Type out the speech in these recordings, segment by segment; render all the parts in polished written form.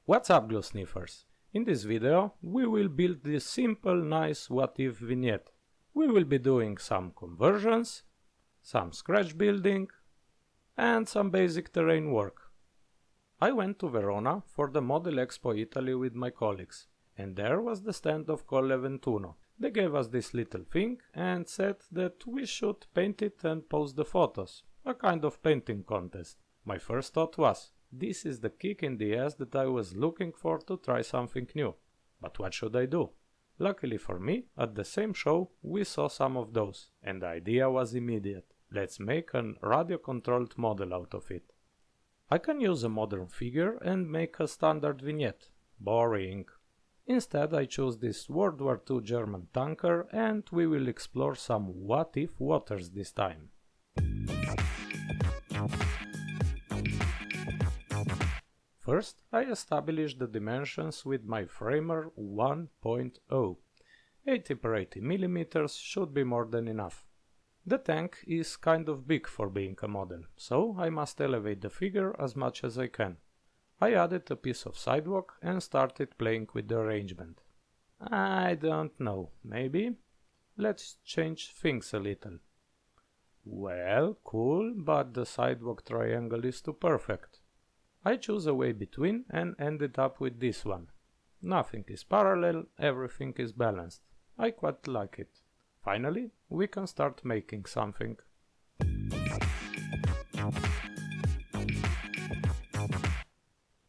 What's up, glue sniffers? In this video we will build this simple nice what if vignette. We will be doing some conversions, some scratch building and some basic terrain work. I went to Verona for the Model Expo Italy with my colleagues, and there was the stand of Colle 21. They gave us this little thing and said that we should paint it and post the photos, a kind of painting contest. My first thought was, this is the kick in the ass that I was looking for to try something new. But what should I do? Luckily for me, at the same show we saw some of those, and the idea was immediate. Let's make an radio-controlled model out of it. I can use a modern figure and make a standard vignette. Boring. Instead I choose this World War II German tanker and we will explore some what-if waters this time. First, I established the dimensions with my Framer 1.0. 80 x 80 mm should be more than enough. The tank is kind of big for being a model, so I must elevate the figure as much as I can. I added a piece of sidewalk and started playing with the arrangement. I don't know, maybe? Let's change things a little. Well, cool, but the sidewalk triangle is too perfect. I chose a way between and ended up with this one. Nothing is parallel, everything is balanced. I quite like it. Finally, we can start making something.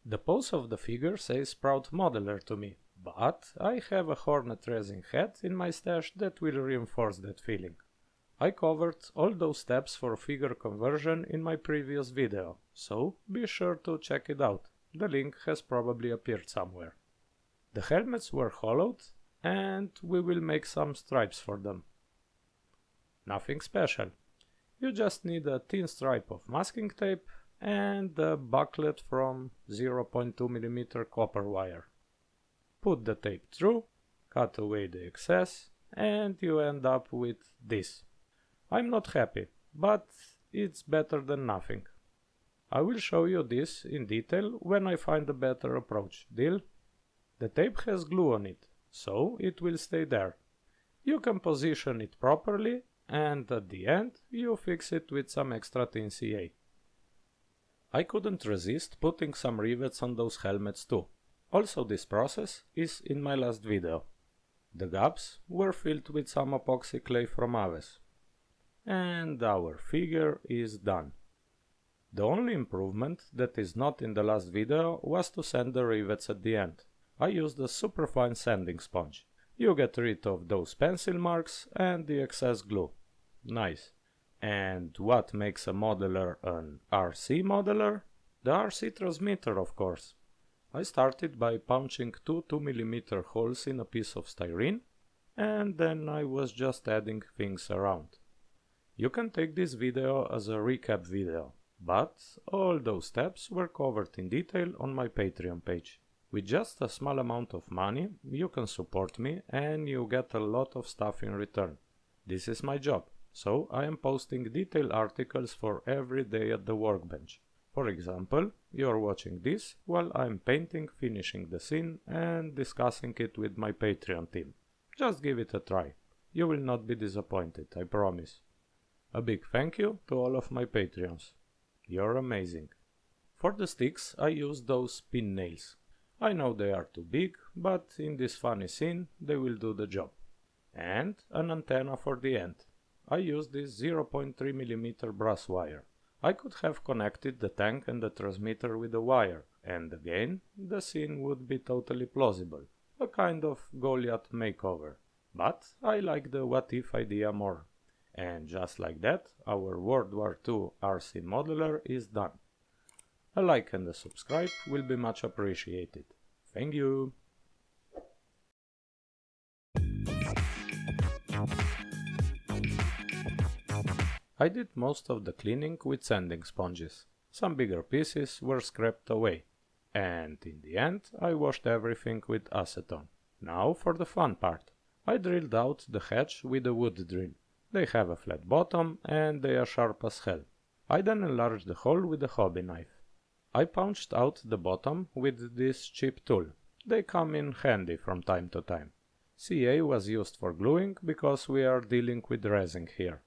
The pose of the figure says Proud Modeler to me, but I have a hornet resin hat in my stash that will reinforce that feeling. I covered all those steps for figure conversion in my previous video, so be sure to check it out. The link has probably appeared somewhere. The helmets were hollowed and we will make some stripes for them. Nothing special. You just need a thin stripe of masking tape and a bucklet from 0.2 mm copper wire. Put the tape through, cut away the excess, and you end up with this. I'm not happy, but it's better than nothing. I will show you this in detail when I find a better approach. Deal? The tape has glue on it, so it will stay there. You can position it properly and at the end you fix it with some extra thin CA. I couldn't resist putting some rivets on those helmets too. Also, this process is in my last video. The gaps were filled with some epoxy clay from Aves. And our figure is done. The only improvement that is not in the last video was to sand the rivets at the end. I used a superfine sanding sponge. You get rid of those pencil marks and the excess glue. Nice. And what makes a modeler an RC modeler? The RC transmitter, of course. I started by punching two 2mm holes in a piece of styrene, and then I was just adding things around. You can take this video as a recap video, but all those steps were covered in detail on my Patreon page. With just a small amount of money, you can support me and you get a lot of stuff in return. This is my job, so I am posting detailed articles for every day at the workbench. For example, you are watching this while I am painting, finishing the scene and discussing it with my Patreon team. Just give it a try. You will not be disappointed, I promise. A big thank you to all of my Patreons. You're amazing. For the sticks I used those pin nails. I know they are too big, but in this funny scene they will do the job. And an antenna for the end. I used this 0.3 mm brass wire. I could have connected the tank and the transmitter with a wire, and again the scene would be totally plausible. A kind of Goliath makeover. But I like the what if idea more. And just like that, our World War II RC modeler is done. A like and a subscribe will be much appreciated. Thank you! I did most of the cleaning with sanding sponges. Some bigger pieces were scraped away. And in the end, I washed everything with acetone. Now for the fun part. I drilled out the hatch with a wood drill. They have a flat bottom and they are sharp as hell. I then enlarged the hole with a hobby knife. I punched out the bottom with this cheap tool. They come in handy from time to time. CA was used for gluing because we are dealing with resin here.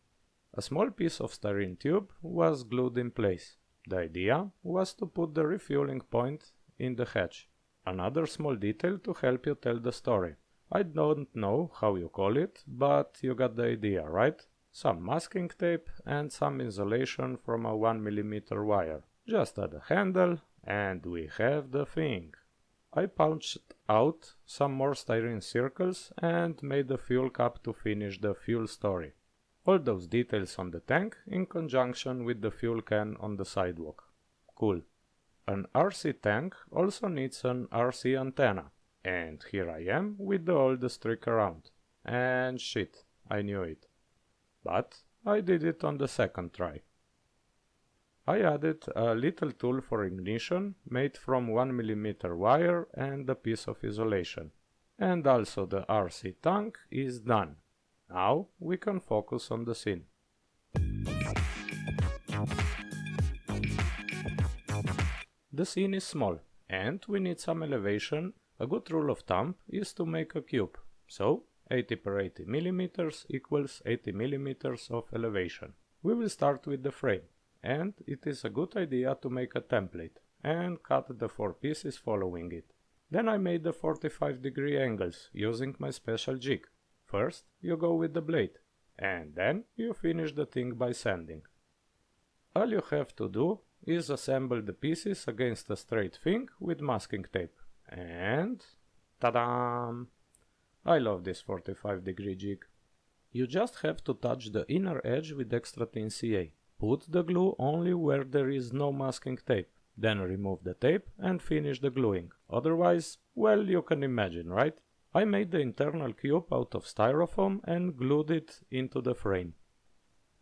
A small piece of styrene tube was glued in place. The idea was to put the refueling point in the hatch. Another small detail to help you tell the story. I don't know how you call it, but you got the idea, right? Some masking tape and some insulation from a 1mm wire. Just add a handle and we have the thing. I punched out some more styrene circles and made a fuel cap to finish the fuel story. All those details on the tank in conjunction with the fuel can on the sidewalk. Cool. An RC tank also needs an RC antenna. And here I am with the oldest trick around. And shit, I knew it. But I did it on the second try. I added a little tool for ignition made from 1mm wire and a piece of insulation. And also the RC tank is done. Now we can focus on the scene. The scene is small and we need some elevation. A good rule of thumb is to make a cube. So 80 per 80 mm equals 80 mm of elevation. We will start with the frame. And it is a good idea to make a template and cut the 4 pieces following it. Then I made the 45-degree angles using my special jig. First you go with the blade and then you finish the thing by sanding. All you have to do is assemble the pieces against a straight thing with masking tape. And ta-da! I love this 45-degree jig. You just have to touch the inner edge with extra thin CA. Put the glue only where there is no masking tape. Then remove the tape and finish the gluing. Otherwise, well, you can imagine, right? I made the internal cube out of styrofoam and glued it into the frame.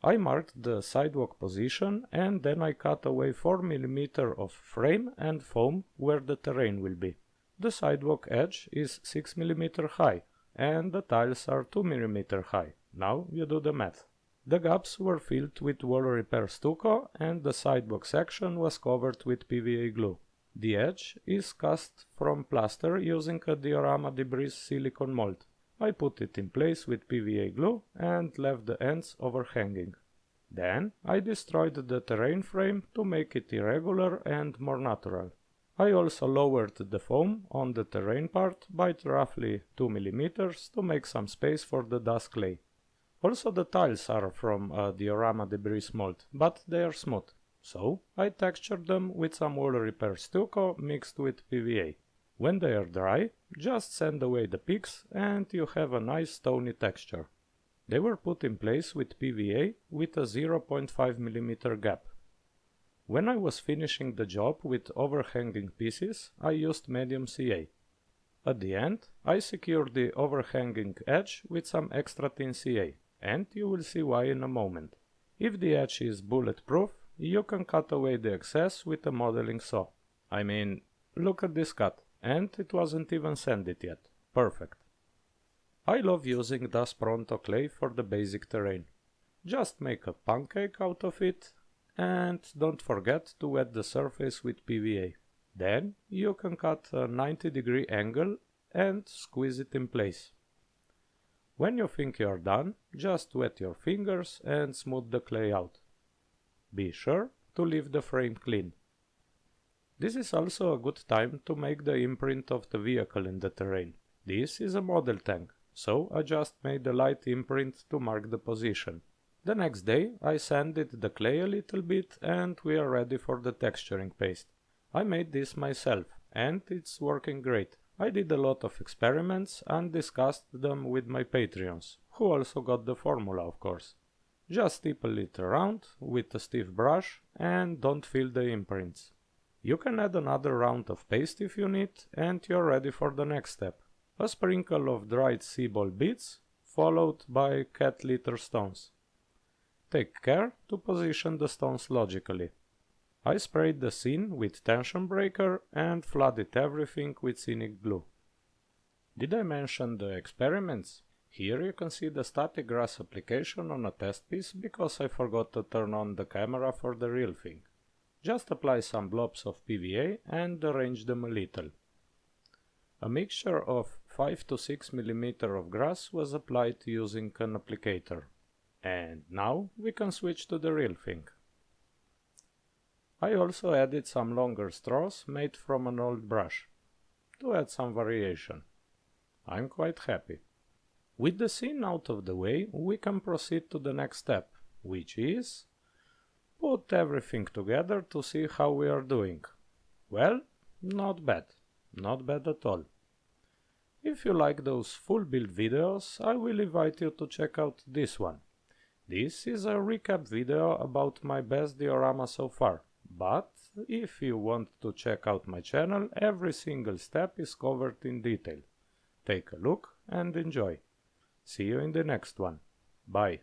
I marked the sidewalk position and then I cut away 4mm of frame and foam where the terrain will be. The sidewalk edge is 6mm high and the tiles are 2mm high. Now you do the math. The gaps were filled with wall repair stucco and the sidewalk section was covered with PVA glue. The edge is cast from plaster using a Diorama debris silicone mold. I put it in place with PVA glue and left the ends overhanging. Then I destroyed the terrain frame to make it irregular and more natural. I also lowered the foam on the terrain part by roughly 2mm to make some space for the dust clay. Also the tiles are from a Diorama debris mold, but they are smooth. So I textured them with some wall repair stucco mixed with PVA. When they are dry, just sand away the peaks and you have a nice stony texture. They were put in place with PVA with a 0.5mm gap. When I was finishing the job with overhanging pieces, I used medium CA. At the end, I secured the overhanging edge with some extra thin CA. And you will see why in a moment. If the edge is bulletproof, you can cut away the excess with a modeling saw. I mean, look at this cut, and it wasn't even sanded yet. Perfect. I love using Das Pronto clay for the basic terrain. Just make a pancake out of it, and don't forget to wet the surface with PVA. Then you can cut a 90-degree angle and squeeze it in place. When you think you are done, just wet your fingers and smooth the clay out. Be sure to leave the frame clean. This is also a good time to make the imprint of the vehicle in the terrain. This is a model tank, so I just made a light imprint to mark the position. The next day I sanded the clay a little bit and we are ready for the texturing paste. I made this myself and it's working great. I did a lot of experiments and discussed them with my Patreons, who also got the formula of course. Just stipple it around with a stiff brush and don't fill the imprints. You can add another round of paste if you need and you're ready for the next step. A sprinkle of dried sea ball bits followed by cat litter stones. Take care to position the stones logically. I sprayed the scene with tension breaker and flooded everything with scenic glue. Did I mention the experiments? Here you can see the static grass application on a test piece because I forgot to turn on the camera for the real thing. Just apply some blobs of PVA and arrange them a little. A mixture of 5 to 6 mm of grass was applied using an applicator. And now we can switch to the real thing. I also added some longer straws made from an old brush, to add some variation. I'm quite happy. With the scene out of the way, we can proceed to the next step, which is put everything together to see how we are doing. Well, not bad. Not bad at all. If you like those full build videos, I will invite you to check out this one. This is a recap video about my best diorama so far, but if you want to check out my channel, every single step is covered in detail. Take a look and enjoy. See you in the next one. Bye.